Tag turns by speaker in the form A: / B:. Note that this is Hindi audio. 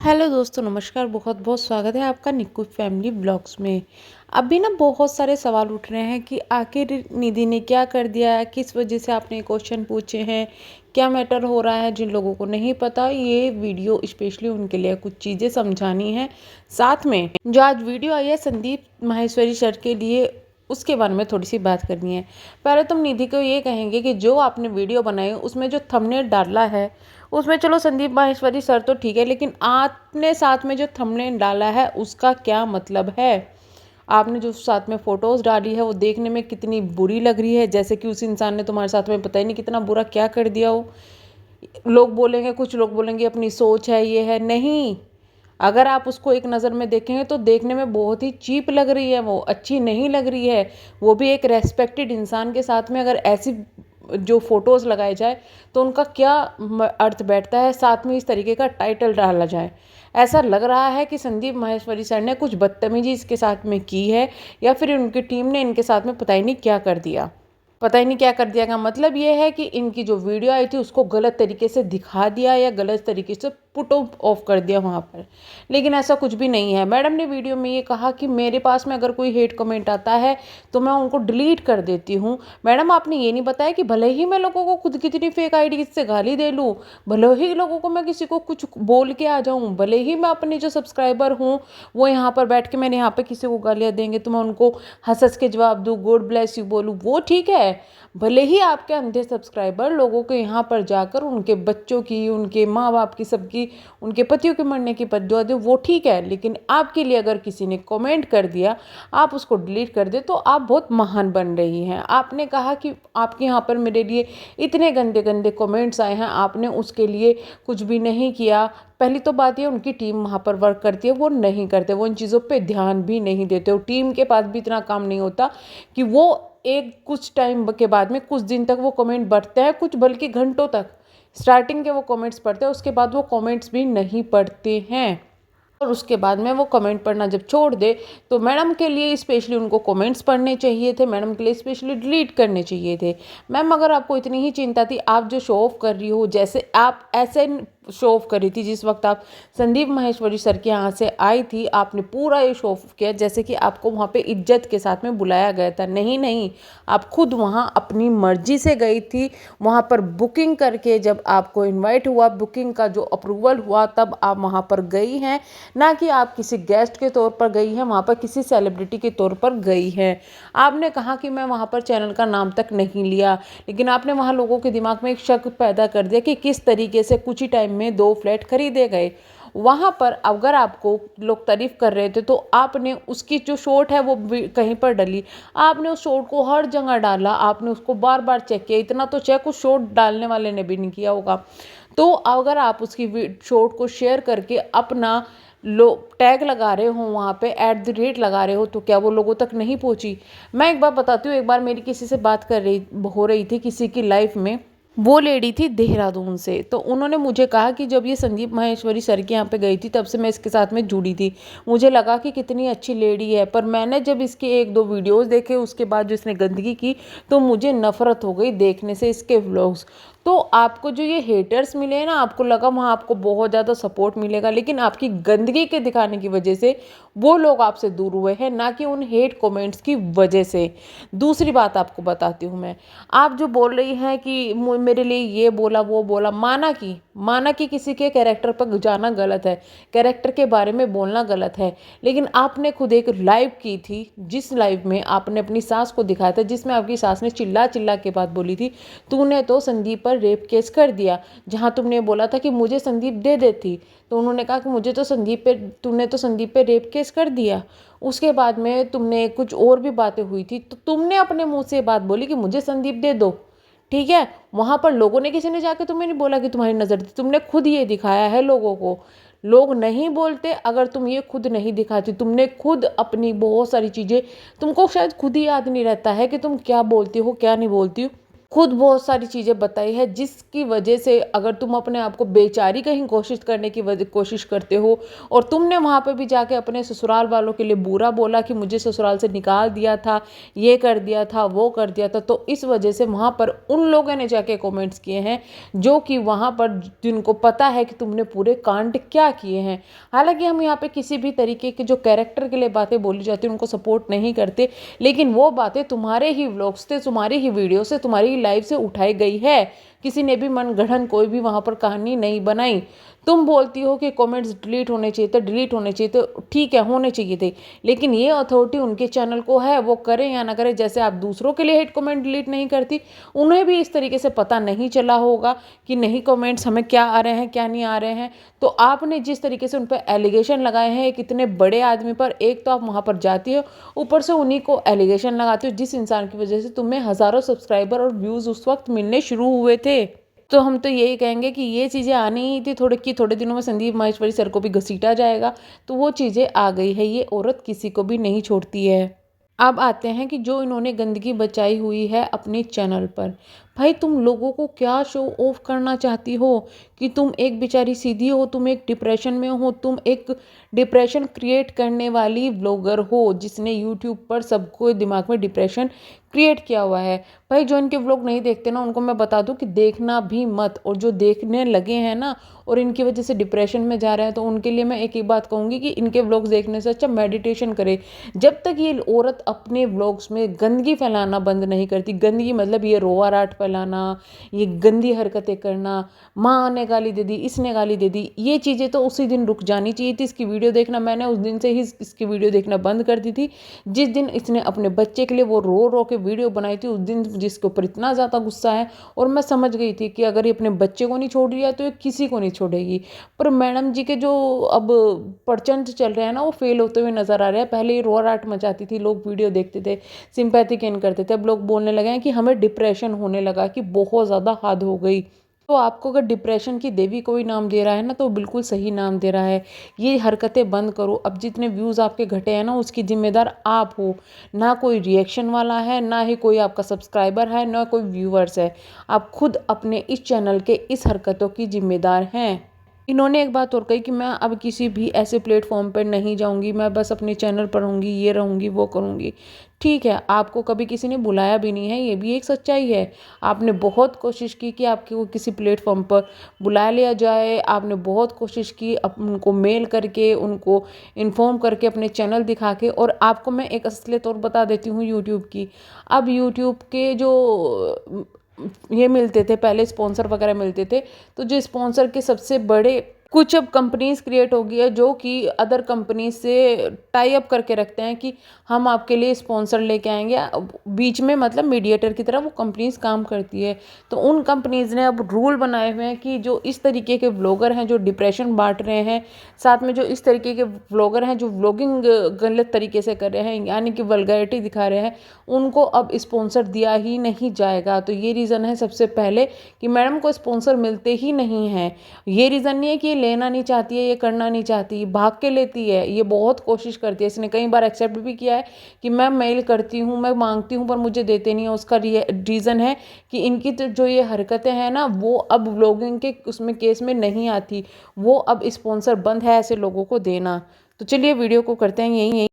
A: हेलो दोस्तों, नमस्कार। बहुत बहुत स्वागत है आपका निक्कू फैमिली ब्लॉग्स में। अभी ना बहुत सारे सवाल उठ रहे हैं कि आखिर निधि ने क्या कर दिया है, किस वजह से आपने क्वेश्चन पूछे हैं, क्या मैटर हो रहा है। जिन लोगों को नहीं पता, ये वीडियो स्पेशली उनके लिए कुछ चीज़ें समझानी है। साथ में जो आज वीडियो आई है संदीप माहेश्वरी सर के लिए, उसके बारे में थोड़ी सी बात करनी है। पहले तुम निधि को ये कहेंगे कि जो आपने वीडियो बनाई उसमें जो थंबनेल डाला है उसमें चलो संदीप माहेश्वरी सर तो ठीक है, लेकिन आपने साथ में जो थंबनेल डाला है उसका क्या मतलब है। आपने जो साथ में फ़ोटोज़ डाली है वो देखने में कितनी बुरी लग रही है, जैसे कि उस इंसान ने तुम्हारे साथ में पता ही नहीं कितना बुरा क्या कर दिया हो। लोग बोलेंगे, कुछ लोग बोलेंगे अपनी सोच है, ये है। नहीं, अगर आप उसको एक नज़र में देखेंगे तो देखने में बहुत ही चीप लग रही है, वो अच्छी नहीं लग रही है। वो भी एक रेस्पेक्टेड इंसान के साथ में अगर ऐसी जो फ़ोटोज़ लगाए जाए तो उनका क्या अर्थ बैठता है। साथ में इस तरीके का टाइटल डाला जाए, ऐसा लग रहा है कि संदीप माहेश्वरी सर ने कुछ बदतमीजी इसके साथ में की है, या फिर उनकी टीम ने इनके साथ में पता ही नहीं क्या कर दिया। पता ही नहीं क्या कर दिया का मतलब ये है कि इनकी जो वीडियो आई थी उसको गलत तरीके से दिखा दिया या गलत तरीके से पुट ऑफ कर दिया वहाँ पर। लेकिन ऐसा कुछ भी नहीं है। मैडम ने वीडियो में ये कहा कि मेरे पास में अगर कोई हेट कमेंट आता है तो मैं उनको डिलीट कर देती हूँ। मैडम, आपने ये नहीं बताया कि भले ही मैं लोगों को खुद कितनी फेक आईडी से गाली दे लूँ, भले ही लोगों को मैं किसी को कुछ बोल के आ जाऊँ, भले ही मैं अपने जो सब्सक्राइबर हूँ वो यहाँ पर बैठ के मैंने यहाँ पर किसी को गालियाँ देंगे तो मैं उनको हंस हंस के जवाब दूँ, गॉड ब्लेस यू बोलूँ, वो ठीक है। भले ही आपके अंधे सब्सक्राइबर लोगों के यहाँ पर जाकर उनके बच्चों की, उनके माँ बाप की, सबकी, उनके पतियों के मरने की बद्दुआ दे, वो ठीक है। लेकिन आपके लिए अगर किसी ने कमेंट कर दिया, आप उसको डिलीट कर दे, तो आप बहुत महान बन रही हैं। आपने कहा कि आपके यहाँ पर मेरे लिए इतने गंदे गंदे कमेंट्स आए हैं, आपने उसके लिए कुछ भी नहीं किया। पहली तो बात ये, उनकी टीम वहाँ पर वर्क करती है, वो नहीं करते, वो इन चीज़ों पे ध्यान भी नहीं देते। और टीम के पास भी इतना काम नहीं होता कि वो एक कुछ टाइम के बाद में कुछ दिन तक वो कमेंट बढ़ते हैं, कुछ बल्कि घंटों तक स्टार्टिंग के वो कमेंट्स पढ़ते हैं, उसके बाद वो कमेंट्स भी नहीं पढ़ते हैं। और उसके बाद में वो कमेंट पढ़ना जब छोड़ दे तो मैडम के लिए स्पेशली उनको कमेंट्स पढ़ने चाहिए थे, मैडम के लिए स्पेशली डिलीट करने चाहिए थे। मैम, अगर आपको इतनी ही चिंता थी, आप जो शो ऑफ कर रही हो, जैसे आप ऐसे शो ऑफ कर रही थी जिस वक्त आप संदीप माहेश्वरी सर के यहाँ से आई थी, आपने पूरा ये शो ऑफ किया जैसे कि आपको वहाँ पे इज्जत के साथ में बुलाया गया था। नहीं नहीं, आप खुद वहाँ अपनी मर्जी से गई थी। वहाँ पर बुकिंग करके जब आपको इनवाइट हुआ, बुकिंग का जो अप्रूवल हुआ, तब आप वहाँ पर गई हैं, ना कि आप किसी गेस्ट के तौर पर गई हैं, वहाँ पर किसी सेलिब्रिटी के तौर पर गई हैं। आपने कहा कि मैं वहाँ पर चैनल का नाम तक नहीं लिया, लेकिन आपने वहाँ लोगों के दिमाग में एक शक पैदा कर दिया कि किस तरीके से कुछ ही टाइम में 2 फ्लैट खरीदे गए। वहाँ पर अगर आपको लोग तारीफ कर रहे थे तो आपने उसकी जो शॉट है वो भी कहीं पर डली, आपने उस शॉट को हर जगह डाला, आपने उसको बार बार चेक किया। इतना तो चेक उस शॉट डालने वाले ने भी नहीं किया होगा। तो अगर आप उसकी शॉट को शेयर करके अपना टैग लगा रहे हो, वहाँ पे @ लगा रहे हो, तो क्या वो लोगों तक नहीं पहुँची। मैं एक बार बताती हूँ, एक बार मेरी किसी से बात हो रही थी किसी की लाइफ में। वो लेडी थी देहरादून से, तो उन्होंने मुझे कहा कि जब ये संदीप माहेश्वरी सर के यहाँ पे गई थी तब से मैं इसके साथ में जुड़ी थी, मुझे लगा कि कितनी अच्छी लेडी है, पर मैंने जब इसके 1-2 वीडियोस देखे उसके बाद जो इसने गंदगी की तो मुझे नफरत हो गई देखने से इसके व्लॉग्स। तो आपको जो ये हेटर्स मिले हैं ना, आपको लगा वहाँ आपको बहुत ज़्यादा सपोर्ट मिलेगा, लेकिन आपकी गंदगी के दिखाने की वजह से वो लोग आपसे दूर हुए हैं, ना कि उन हेट कमेंट्स की वजह से। दूसरी बात आपको बताती हूँ मैं, आप जो बोल रही हैं कि मेरे लिए ये बोला वो बोला, माना कि किसी के कैरेक्टर पर जाना गलत है, कैरेक्टर के बारे में बोलना गलत है, लेकिन आपने खुद एक लाइव की थी जिस लाइव में आपने अपनी सास को दिखाया था, जिसमें आपकी सास ने चिल्ला चिल्ला के बात बोली थी, तूने तो संदीप पर रेप केस कर दिया। जहाँ तुमने बोला था कि मुझे संदीप दे देती, तो उन्होंने कहा कि मुझे तो तूने तो संदीप पे रेप केस कर दिया। उसके बाद में तुमने कुछ और भी बातें हुई थी, तो तुमने अपने मुंह से बात बोली कि मुझे संदीप दे दो। ठीक है, वहाँ पर लोगों ने, किसी ने जाके तुम्हें नहीं बोला कि तुम्हारी नज़र थी, तुमने खुद ये दिखाया है लोगों को। लोग नहीं बोलते अगर तुम ये खुद नहीं दिखाती। तुमने खुद अपनी बहुत सारी चीज़ें, तुमको शायद खुद ही याद नहीं रहता है कि तुम क्या बोलती हो क्या नहीं बोलती हो। खुद बहुत सारी चीज़ें बताई है, जिसकी वजह से अगर तुम अपने आप को बेचारी कहीं कोशिश करने की कोशिश करते हो और तुमने वहाँ पे भी जाके अपने ससुराल वालों के लिए बुरा बोला कि मुझे ससुराल से निकाल दिया था, ये कर दिया था, वो कर दिया था, तो इस वजह से वहाँ पर उन लोगों ने जाके कमेंट्स किए हैं जो कि वहाँ पर जिनको पता है कि तुमने पूरे कांड क्या किए हैं। हालांकि हम यहाँ पे किसी भी तरीके के जो कैरेक्टर के लिए बातें बोली जाती हैं उनको सपोर्ट नहीं करते, लेकिन वो बातें तुम्हारे ही व्लॉग्स से, तुम्हारी ही वीडियो से, तुम्हारी लाइव से उठाई गई है। किसी ने भी मनगढ़ंत कोई भी वहां पर कहानी नहीं बनाई। तुम बोलती हो कि कमेंट्स डिलीट होने चाहिए थे, डिलीट होने चाहिए थे, ठीक है होने चाहिए थे, लेकिन ये अथॉरिटी उनके चैनल को है, वो करें या ना करें। जैसे आप दूसरों के लिए हेट कमेंट डिलीट नहीं करती, उन्हें भी इस तरीके से पता नहीं चला होगा कि नहीं कमेंट्स हमें क्या आ रहे हैं क्या नहीं आ रहे हैं। तो आपने जिस तरीके से उन पर एलिगेशन लगाए हैं एक इतने बड़े आदमी पर, एक तो आप वहां पर जाती हो, ऊपर से उन्हीं को एलिगेशन लगाते हो जिस इंसान की वजह से तुम्हें हजारों सब्सक्राइबर और व्यूज उस वक्त मिलने शुरू हुए थे। तो हम तो यही कहेंगे कि ये चीज़ें आनी ही थी, थोड़े दिनों में संदीप माहेश्वरी सर को भी घसीटा जाएगा। तो वो चीज़ें आ गई है, ये औरत किसी को भी नहीं छोड़ती है। अब आते हैं कि जो इन्होंने गंदगी बचाई हुई है अपने चैनल पर। भाई तुम लोगों को क्या शो ऑफ करना चाहती हो कि तुम एक बेचारी सीधी हो, तुम एक डिप्रेशन में हो, तुम एक डिप्रेशन क्रिएट करने वाली ब्लॉगर हो जिसने यूट्यूब पर सबको दिमाग में डिप्रेशन क्रिएट किया हुआ है। भाई जो इनके व्लॉग नहीं देखते ना उनको मैं बता दूं कि देखना भी मत, और जो देखने लगे हैं ना और इनकी वजह से डिप्रेशन में जा रहे हैं तो उनके लिए मैं एक ही बात कहूँगी कि इनके व्लॉग्स देखने से अच्छा मेडिटेशन करे। जब तक ये औरत अपने व्लॉग्स में गंदगी फैलाना बंद नहीं करती, गंदगी मतलब ये रोआ राट फैलाना, ये गंदी हरकतें करना, माँ ने गाली दे दी, इसने गाली दे दी, ये चीज़ें तो उसी दिन रुक जानी चाहिए थी। इसकी वीडियो देखना मैंने उस दिन से ही इसकी वीडियो देखना बंद कर दी थी जिस दिन इसने अपने बच्चे के लिए वो रो रो के वीडियो बनाई थी, उस दिन जिसके ऊपर इतना ज़्यादा गुस्सा है। और मैं समझ गई थी कि अगर ये अपने बच्चे को नहीं छोड़ रही है तो ये किसी को नहीं छोड़ेगी। पर मैडम जी के जो अब प्रचंड चल रहे हैं ना वो फेल होते हुए नजर आ रहे हैं। पहले ये रोआराट मचाती थी, लोग वीडियो देखते थे, सिंपैथी गेन करते थे, अब लोग बोलने लगे हैं कि हमें डिप्रेशन होने लगा, कि बहुत ज़्यादा हद हो गई। तो आपको अगर डिप्रेशन की देवी कोई नाम दे रहा है ना तो बिल्कुल सही नाम दे रहा है। ये हरकतें बंद करो। अब जितने व्यूज़ आपके घटे हैं ना उसकी जिम्मेदार आप हो, ना कोई रिएक्शन वाला है, ना ही कोई आपका सब्सक्राइबर है, ना कोई व्यूअर्स है। आप खुद अपने इस चैनल के इस हरकतों की जिम्मेदार हैं। इन्होंने एक बात और कही कि मैं अब किसी भी ऐसे प्लेटफॉर्म पर नहीं जाऊंगी, मैं बस अपने चैनल पर रहूंगी, ये रहूंगी, वो करूंगी। ठीक है, आपको कभी किसी ने बुलाया भी नहीं है, ये भी एक सच्चाई है। आपने बहुत कोशिश की कि आपको किसी प्लेटफॉर्म पर बुला लिया जाए, आपने बहुत कोशिश की उनको मेल करके, उनको इन्फॉर्म करके, अपने चैनल दिखा के। और आपको मैं एक असलियत और बता देती हूँ यूट्यूब की। अब यूट्यूब के जो ये मिलते थे पहले, स्पॉन्सर वगैरह मिलते थे, तो जो स्पॉन्सर के सबसे बड़े कुछ अब कंपनीज क्रिएट हो गई है जो कि अदर कंपनी से टाई अप करके रखते हैं कि हम आपके लिए स्पॉन्सर लेके आएंगे। बीच में मतलब मीडिएटर की तरह वो कंपनीज काम करती है। तो उन कंपनीज ने अब रूल बनाए हुए हैं कि जो इस तरीके के व्लॉगर हैं जो डिप्रेशन बांट रहे हैं, साथ में जो इस तरीके के व्लॉगर हैं जो व्लॉगिंग गलत तरीके से कर रहे हैं यानी कि वल्गैरिटी दिखा रहे हैं, उनको अब स्पॉन्सर दिया ही नहीं जाएगा। तो ये रीज़न है सबसे पहले कि मैडम को स्पॉन्सर मिलते ही नहीं हैं। ये रीज़न नहीं है कि ये लेना नहीं चाहती है, ये करना नहीं चाहती, भाग के लेती है, ये बहुत कोशिश करती है। इसने कई बार एक्सेप्ट भी किया है कि मैं मेल करती हूँ, मैं मांगती हूँ पर मुझे देते नहीं है। उसका रीज़न है कि इनकी तो जो ये हरकतें हैं ना वो अब व्लॉगिंग के उसमें केस में नहीं आती, वो अब स्पॉन्सर बंद है ऐसे लोगों को देना। तो चलिए वीडियो को करते हैं यही।